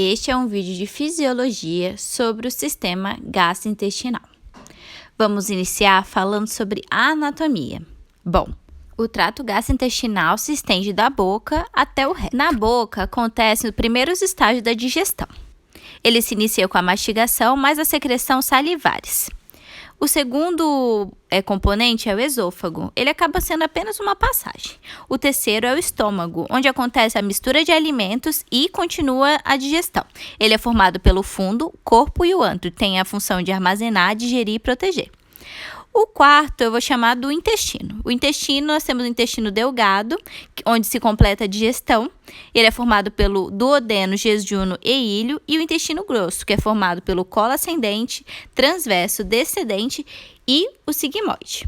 Este é um vídeo de fisiologia sobre o sistema gastrointestinal. Vamos iniciar falando sobre a anatomia. Bom, o trato gastrointestinal se estende da boca até o reto. Na boca acontecem os primeiros estágios da digestão. Ele se inicia com a mastigação, mais a secreção salivares. O segundo componente é o esôfago. Ele acaba sendo apenas uma passagem. O terceiro é o estômago, onde acontece a mistura de alimentos e continua a digestão. Ele é formado pelo fundo, corpo e o antro. Tem a função de armazenar, digerir e proteger. O quarto eu vou chamar do intestino. O intestino, nós temos o intestino delgado, onde se completa a digestão. Ele é formado pelo duodeno, jejunum e íleo. E o intestino grosso, que é formado pelo colo ascendente, transverso, descendente e o sigmoide.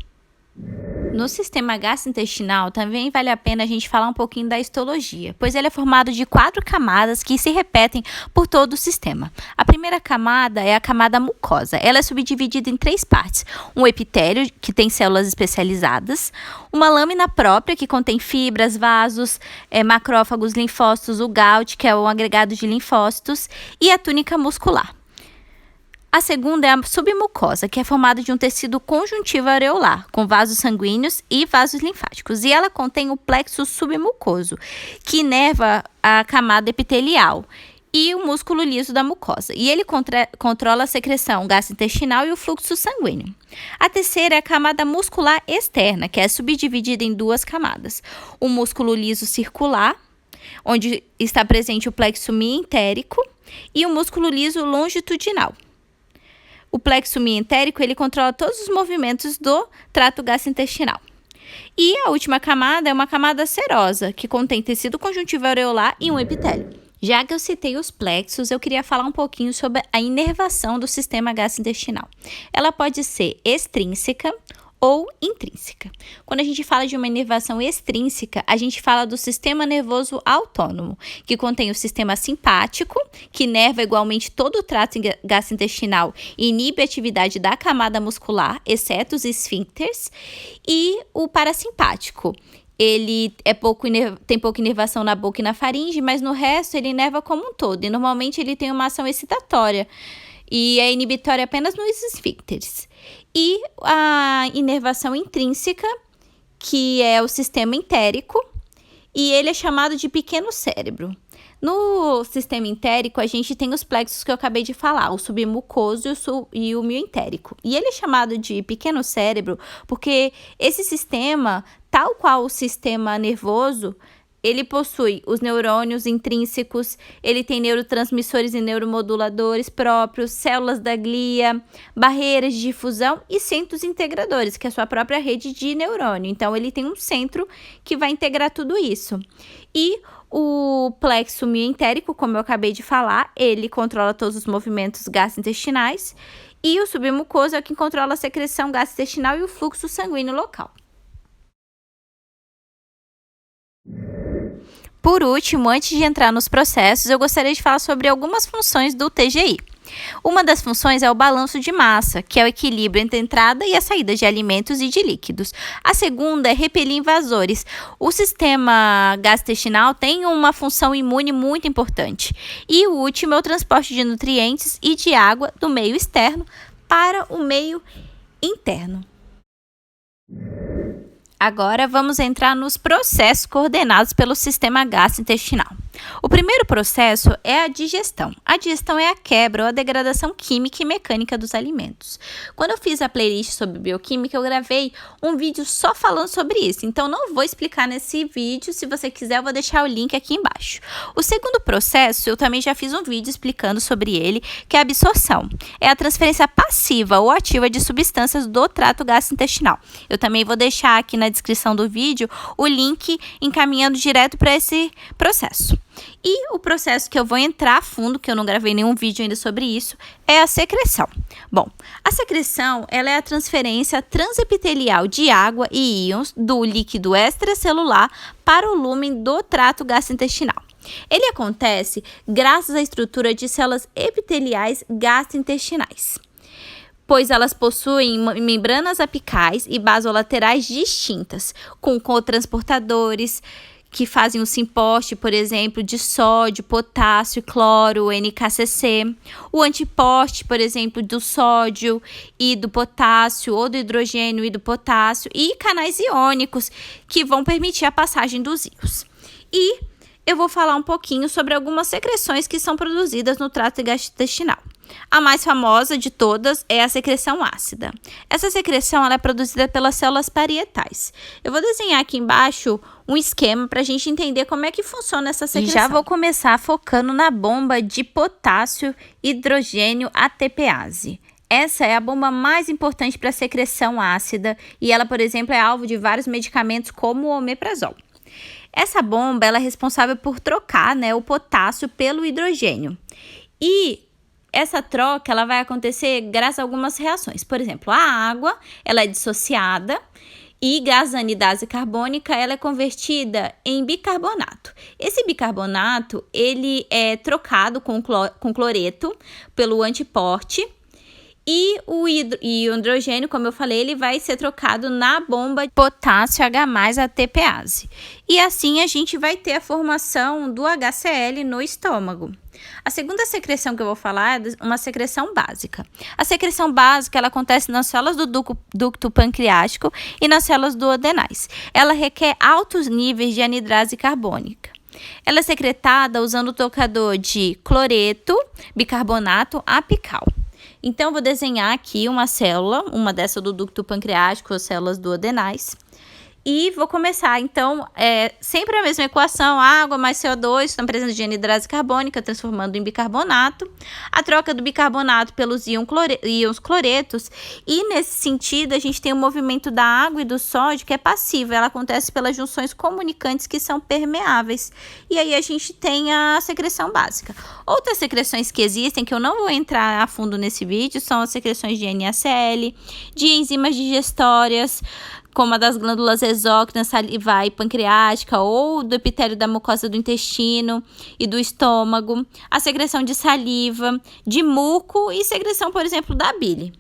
No sistema gastrointestinal, também vale a pena a gente falar um pouquinho da histologia, pois ele é formado de 4 camadas que se repetem por todo o sistema. A primeira camada é a camada mucosa. Ela é subdividida em 3 partes. Um epitélio, que tem células especializadas, uma lâmina própria, que contém fibras, vasos, macrófagos, linfócitos, o GALT, que é um agregado de linfócitos, e a túnica muscular. A segunda é a submucosa, que é formada de um tecido conjuntivo areolar, com vasos sanguíneos e vasos linfáticos. E ela contém o plexo submucoso, que inerva a camada epitelial e o músculo liso da mucosa. E ele controla a secreção gastrointestinal e o fluxo sanguíneo. A terceira é a camada muscular externa, que é subdividida em 2 camadas. O músculo liso circular, onde está presente o plexo mientérico, e o músculo liso longitudinal. O plexo mientérico, ele controla todos os movimentos do trato gastrointestinal. E a última camada é uma camada serosa, que contém tecido conjuntivo areolar e um epitélio. Já que eu citei os plexos, eu queria falar um pouquinho sobre a inervação do sistema gastrointestinal. Ela pode ser extrínseca ou intrínseca. Quando a gente fala de uma inervação extrínseca, a gente fala do sistema nervoso autônomo, que contém o sistema simpático, que inerva igualmente todo o trato gastrointestinal e inibe a atividade da camada muscular, exceto os esfíncteres, e o parasimpático. Ele tem pouca inervação na boca e na faringe, mas no resto ele inerva como um todo, e normalmente ele tem uma ação excitatória, e é inibitória apenas nos esfíncteres. E a inervação intrínseca, que é o sistema entérico, e ele é chamado de pequeno cérebro. No sistema entérico, a gente tem os plexos que eu acabei de falar, o submucoso e o mioentérico. E ele é chamado de pequeno cérebro porque esse sistema, tal qual o sistema nervoso, ele possui os neurônios intrínsecos, ele tem neurotransmissores e neuromoduladores próprios, células da glia, barreiras de difusão e centros integradores, que é a sua própria rede de neurônio. Então, ele tem um centro que vai integrar tudo isso. E o plexo mioentérico, como eu acabei de falar, ele controla todos os movimentos gastrointestinais. E o submucoso é o que controla a secreção gastrointestinal e o fluxo sanguíneo local. Por último, antes de entrar nos processos, eu gostaria de falar sobre algumas funções do TGI. Uma das funções é o balanço de massa, que é o equilíbrio entre a entrada e a saída de alimentos e de líquidos. A segunda é repelir invasores. O sistema gastrointestinal tem uma função imune muito importante. E o último é o transporte de nutrientes e de água do meio externo para o meio interno. Agora vamos entrar nos processos coordenados pelo sistema gastrointestinal. O primeiro processo é a digestão. A digestão é a quebra ou a degradação química e mecânica dos alimentos. Quando eu fiz a playlist sobre bioquímica, eu gravei um vídeo só falando sobre isso. Então, não vou explicar nesse vídeo. Se você quiser, eu vou deixar o link aqui embaixo. O segundo processo, eu também já fiz um vídeo explicando sobre ele, que é a absorção. É a transferência passiva ou ativa de substâncias do trato gastrointestinal. Eu também vou deixar aqui na descrição do vídeo o link encaminhando direto para esse processo. E o processo que eu vou entrar a fundo, que eu não gravei nenhum vídeo ainda sobre isso, é a secreção. Bom, a secreção ela é a transferência transepitelial de água e íons do líquido extracelular para o lúmen do trato gastrointestinal. Ele acontece graças à estrutura de células epiteliais gastrointestinais, pois elas possuem membranas apicais e basolaterais distintas, com cotransportadores, que fazem o simposte, por exemplo, de sódio, potássio, cloro, NKCC. O antiposte, por exemplo, do sódio e do potássio, ou do hidrogênio e do potássio. E canais iônicos, que vão permitir a passagem dos íons. E eu vou falar um pouquinho sobre algumas secreções que são produzidas no trato gastrointestinal. A mais famosa de todas é a secreção ácida. Essa secreção ela é produzida pelas células parietais. Eu vou desenhar aqui embaixo um esquema para a gente entender como é que funciona essa secreção. E já vou começar focando na bomba de potássio hidrogênio ATPase. Essa é a bomba mais importante para a secreção ácida e ela, por exemplo, é alvo de vários medicamentos como o omeprazol. Essa bomba ela é responsável por trocar, o potássio pelo hidrogênio. E essa troca ela vai acontecer graças a algumas reações. Por exemplo, a água ela é dissociada e gás anidase carbônica ela é convertida em bicarbonato. Esse bicarbonato ele é trocado com cloreto pelo antiporte. E o hidrogênio, como eu falei, ele vai ser trocado na bomba potássio H+ ATPase. E assim a gente vai ter a formação do HCl no estômago. A segunda secreção que eu vou falar é uma secreção básica. A secreção básica ela acontece nas células do ducto pancreático e nas células duodenais. Ela requer altos níveis de anidrase carbônica. Ela é secretada usando o tocador de cloreto, bicarbonato apical. Então, vou desenhar aqui uma célula, uma dessa do ducto pancreático, as células duodenais. E vou começar, então, sempre a mesma equação, água mais CO2, estão presentes de anidrase carbônica, transformando em bicarbonato. A troca do bicarbonato pelos íons cloretos. E, nesse sentido, a gente tem o movimento da água e do sódio, que é passivo. Ela acontece pelas junções comunicantes, que são permeáveis. E aí, a gente tem a secreção básica. Outras secreções que existem, que eu não vou entrar a fundo nesse vídeo, são as secreções de NaCl, de enzimas digestórias, como a das glândulas exócrinas, salivar e pancreática, ou do epitélio da mucosa do intestino e do estômago, a secreção de saliva, de muco e secreção, por exemplo, da bile.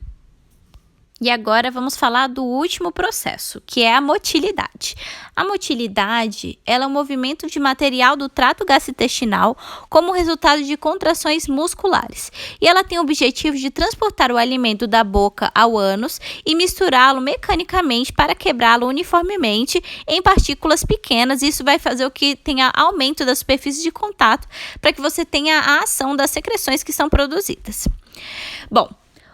E agora vamos falar do último processo, que é a motilidade. A motilidade ela é um movimento de material do trato gastrointestinal como resultado de contrações musculares. E ela tem o objetivo de transportar o alimento da boca ao ânus e misturá-lo mecanicamente para quebrá-lo uniformemente em partículas pequenas. Isso vai fazer o que tenha aumento da superfície de contato para que você tenha a ação das secreções que são produzidas. Bom,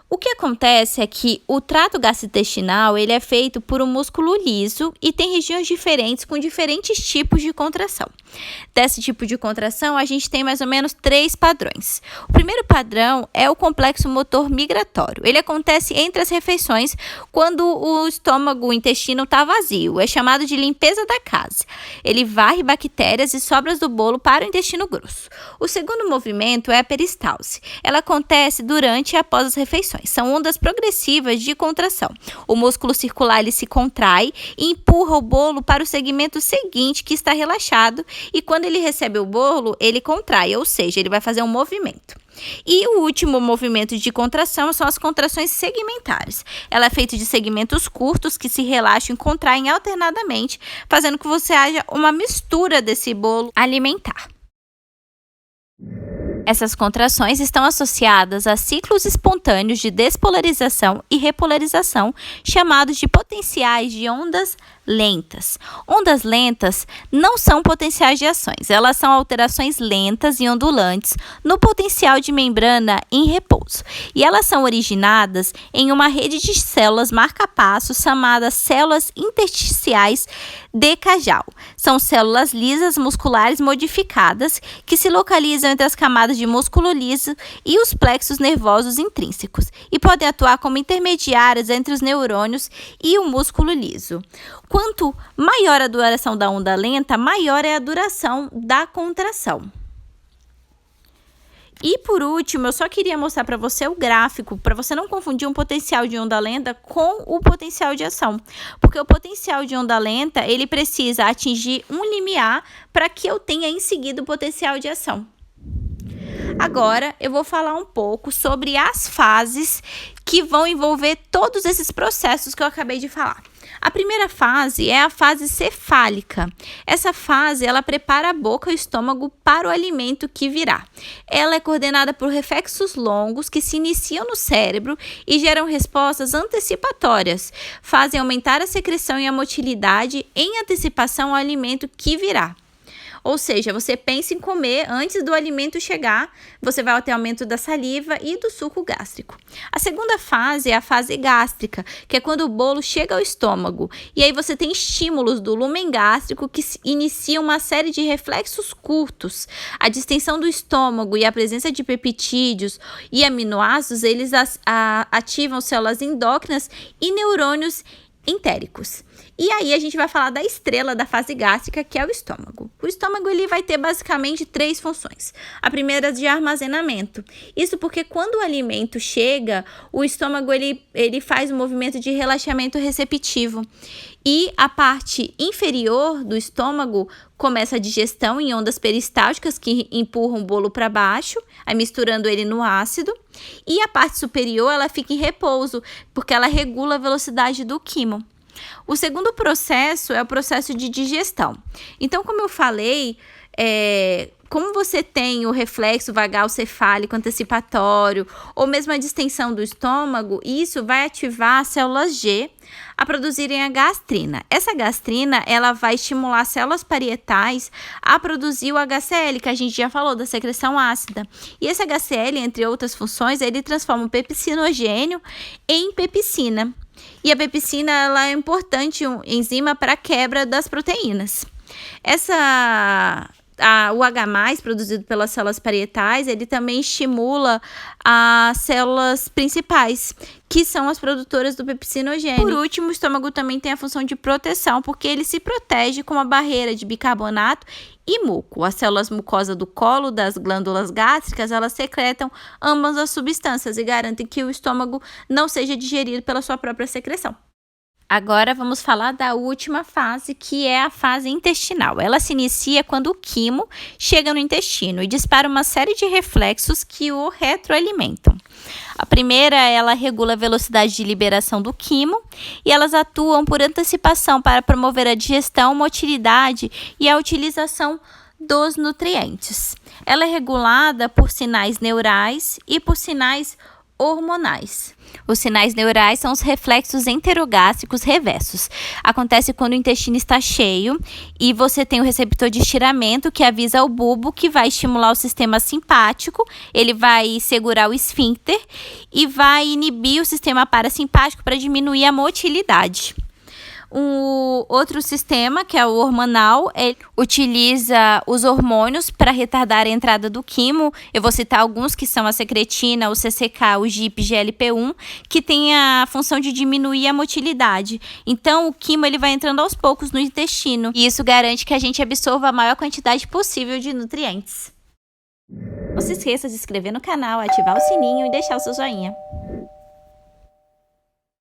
o que acontece é que o trato gastrointestinal ele é feito por um músculo liso e tem regiões diferentes com diferentes tipos de contração. Desse tipo de contração, a gente tem mais ou menos 3 padrões. O primeiro padrão é o complexo motor migratório. Ele acontece entre as refeições quando o estômago, o intestino está vazio. É chamado de limpeza da casa. Ele varre bactérias e sobras do bolo para o intestino grosso. O segundo movimento é a peristalse. Ela acontece durante e após as refeições. São ondas progressivas de contração. O músculo circular ele se contrai e empurra o bolo para o segmento seguinte que está relaxado e quando ele recebe o bolo, ele contrai, ou seja, ele vai fazer um movimento. E o último movimento de contração são as contrações segmentares. Ela é feita de segmentos curtos que se relaxam e contraem alternadamente, fazendo que você haja uma mistura desse bolo alimentar. Essas contrações estão associadas a ciclos espontâneos de despolarização e repolarização, chamados de potenciais de ondas lentas. Ondas lentas não são potenciais de ações, elas são alterações lentas e ondulantes no potencial de membrana em repouso. E elas são originadas em uma rede de células marca-passos chamadas células intersticiais de Cajal. São células lisas musculares modificadas que se localizam entre as camadas de músculo liso e os plexos nervosos intrínsecos e podem atuar como intermediárias entre os neurônios e o músculo liso. Quanto maior a duração da onda lenta, maior é a duração da contração. E por último, eu só queria mostrar para você o gráfico, para você não confundir um potencial de onda lenta com o potencial de ação. Porque o potencial de onda lenta, ele precisa atingir um limiar para que eu tenha em seguida o potencial de ação. Agora, eu vou falar um pouco sobre as fases que vão envolver todos esses processos que eu acabei de falar. A primeira fase é a fase cefálica. Essa fase, ela prepara a boca e o estômago para o alimento que virá. Ela é coordenada por reflexos longos que se iniciam no cérebro e geram respostas antecipatórias. Fazem aumentar a secreção e a motilidade em antecipação ao alimento que virá. Ou seja, você pensa em comer antes do alimento chegar, você vai ter aumento da saliva e do suco gástrico. A segunda fase é a fase gástrica, que é quando o bolo chega ao estômago. E aí você tem estímulos do lumen gástrico que iniciam uma série de reflexos curtos. A distensão do estômago e a presença de peptídeos e aminoácidos, eles ativam células endócrinas e neurônios entéricos. E aí a gente vai falar da estrela da fase gástrica, que é o estômago. O estômago ele vai ter basicamente 3 funções. A primeira é de armazenamento. Isso porque quando o alimento chega, o estômago ele faz um movimento de relaxamento receptivo. E a parte inferior do estômago começa a digestão em ondas peristálticas que empurram o bolo para baixo, aí misturando ele no ácido. E a parte superior ela fica em repouso, porque ela regula a velocidade do quimo. O segundo processo é o processo de digestão. Então, como eu falei, como você tem o reflexo vagal cefálico antecipatório ou mesmo a distensão do estômago, isso vai ativar as células G a produzirem a gastrina. Essa gastrina, ela vai estimular as células parietais a produzir o HCl, que a gente já falou, da secreção ácida. E esse HCl, entre outras funções, ele transforma o pepsinogênio em pepsina. E a pepsina ela é importante enzima para a quebra das proteínas. O H+, produzido pelas células parietais, ele também estimula as células principais, que são as produtoras do pepsinogênio. Por último, o estômago também tem a função de proteção, porque ele se protege com uma barreira de bicarbonato e muco. As células mucosas do colo das glândulas gástricas, elas secretam ambas as substâncias e garantem que o estômago não seja digerido pela sua própria secreção. Agora vamos falar da última fase, que é a fase intestinal. Ela se inicia quando o quimo chega no intestino e dispara uma série de reflexos que o retroalimentam. A primeira, ela regula a velocidade de liberação do quimo e elas atuam por antecipação para promover a digestão, motilidade e a utilização dos nutrientes. Ela é regulada por sinais neurais e por sinais hormonais. Os sinais neurais são os reflexos enterogástricos reversos. Acontece quando o intestino está cheio e você tem o receptor de estiramento que avisa o bulbo, que vai estimular o sistema simpático, ele vai segurar o esfíncter e vai inibir o sistema parasimpático para diminuir a motilidade. O outro sistema, que é o hormonal, ele utiliza os hormônios para retardar a entrada do quimo. Eu vou citar alguns que são a secretina, o CCK, o GIP, GLP-1, que tem a função de diminuir a motilidade. Então, o quimo ele vai entrando aos poucos no intestino e isso garante que a gente absorva a maior quantidade possível de nutrientes. Não se esqueça de se inscrever no canal, ativar o sininho e deixar o seu joinha.